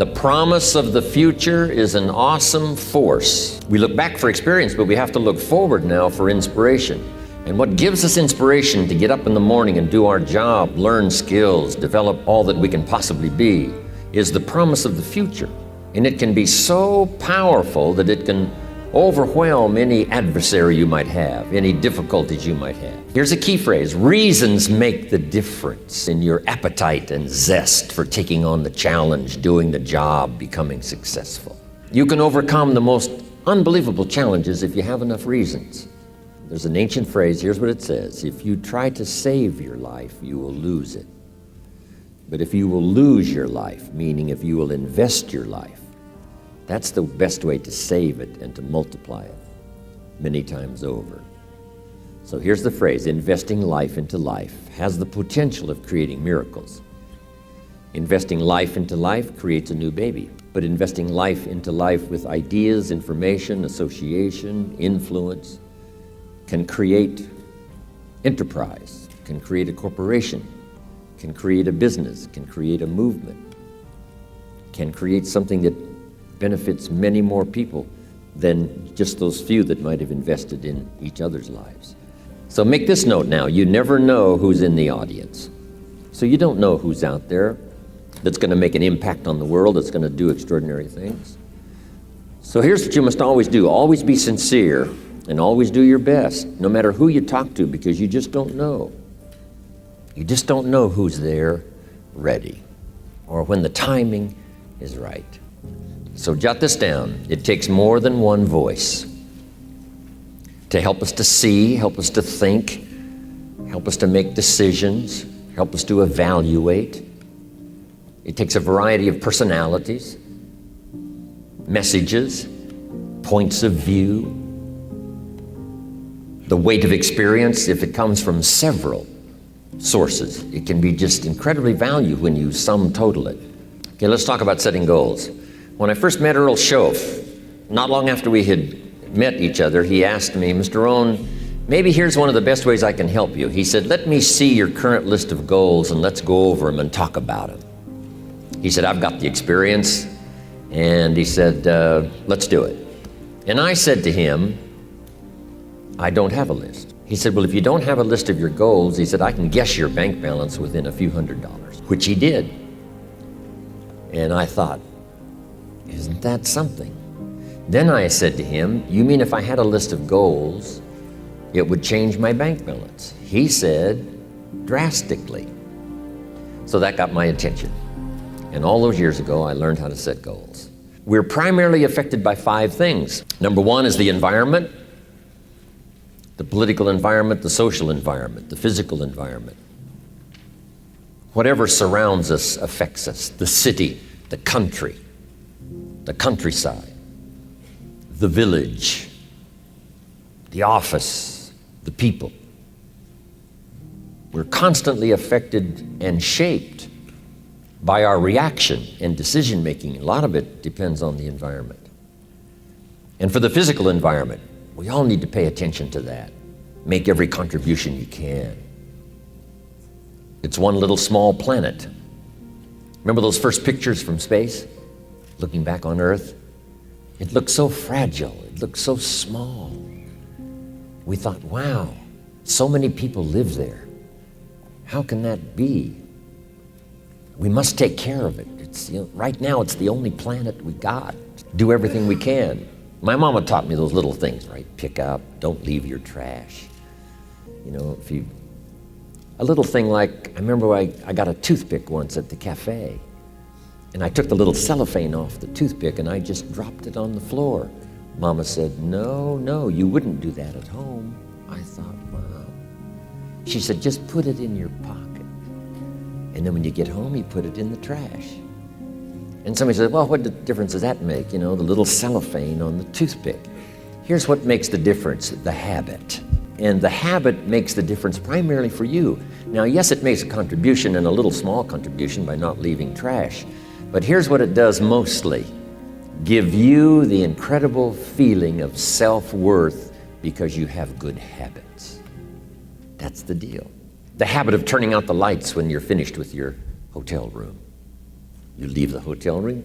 The promise of the future is an awesome force. We look back for experience, but we have to look forward now for inspiration. And what gives us inspiration to get up in the morning and do our job, learn skills, develop all that we can possibly be, is the promise of the future. And it can be so powerful that it can overwhelm any adversary you might have, any difficulties you might have. Here's a key phrase: reasons make the difference in your appetite and zest for taking on the challenge, doing the job, becoming successful. You can overcome the most unbelievable challenges if you have enough reasons. There's an ancient phrase, here's what it says: if you try to save your life, you will lose it. But if you will lose your life, meaning if you will invest your life, that's the best way to save it and to multiply it many times over. So here's the phrase: investing life into life has the potential of creating miracles. Investing life into life creates a new baby. But investing life into life with ideas, information, association, influence can create enterprise, can create a corporation, can create a business, can create a movement, can create something that benefits many more people than just those few that might have invested in each other's lives. So make this note now: you never know who's in the audience. So you don't know who's out there that's going to make an impact on the world, that's going to do extraordinary things. So here's what you must always do: always be sincere and always do your best, no matter who you talk to, because you just don't know. You just don't know who's there ready or when the timing is right. So jot this down: it takes more than one voice to help us to see, help us to think, help us to make decisions, help us to evaluate. It takes a variety of personalities, messages, points of view, the weight of experience. If it comes from several sources, it can be just incredibly valuable when you sum total it. Okay, let's talk about setting goals. When I first met Earl Schoaf, not long after we had met each other, he asked me, "Mr. Rohn, maybe here's one of the best ways I can help you." He said, "Let me see your current list of goals and let's go over them and talk about them." He said, "I've got the experience." And he said, "Let's do it." And I said to him, "I don't have a list." He said, "Well, if you don't have a list of your goals," he said, "I can guess your bank balance within a few $100s, which he did. And I thought, isn't that something? Then I said to him, "You mean if I had a list of goals, it would change my bank balance?" He said, "Drastically." So that got my attention. And all those years ago, I learned how to set goals. We're primarily affected by 5 things. Number 1 is the environment: the political environment, the social environment, the physical environment. Whatever surrounds us affects us: the city, the country, the countryside, the village, the office, the people. We're constantly affected and shaped by our reaction and decision making. A lot of it depends on the environment. And for the physical environment, we all need to pay attention to that. Make every contribution you can. It's one little small planet. Remember those first pictures from space? Looking back on Earth? It looked so fragile. It looked so small. We thought, wow, so many people live there. How can that be? We must take care of it. Right now, it's the only planet we got. Do everything we can. My mama taught me those little things, right? Pick up, don't leave your trash. A little thing like, I remember I got a toothpick once at the cafe, and I took the little cellophane off the toothpick and I just dropped it on the floor. Mama said, no, you wouldn't do that at home. I thought, wow. She said, just put it in your pocket. And then when you get home, you put it in the trash. And somebody said, well, what difference does that make? The little cellophane on the toothpick. Here's what makes the difference: the habit. And the habit makes the difference primarily for you. Now, yes, it makes a contribution, and a little small contribution by not leaving trash. But here's what it does mostly: give you the incredible feeling of self-worth because you have good habits. That's the deal. The habit of turning out the lights when you're finished with your hotel room. You leave the hotel room,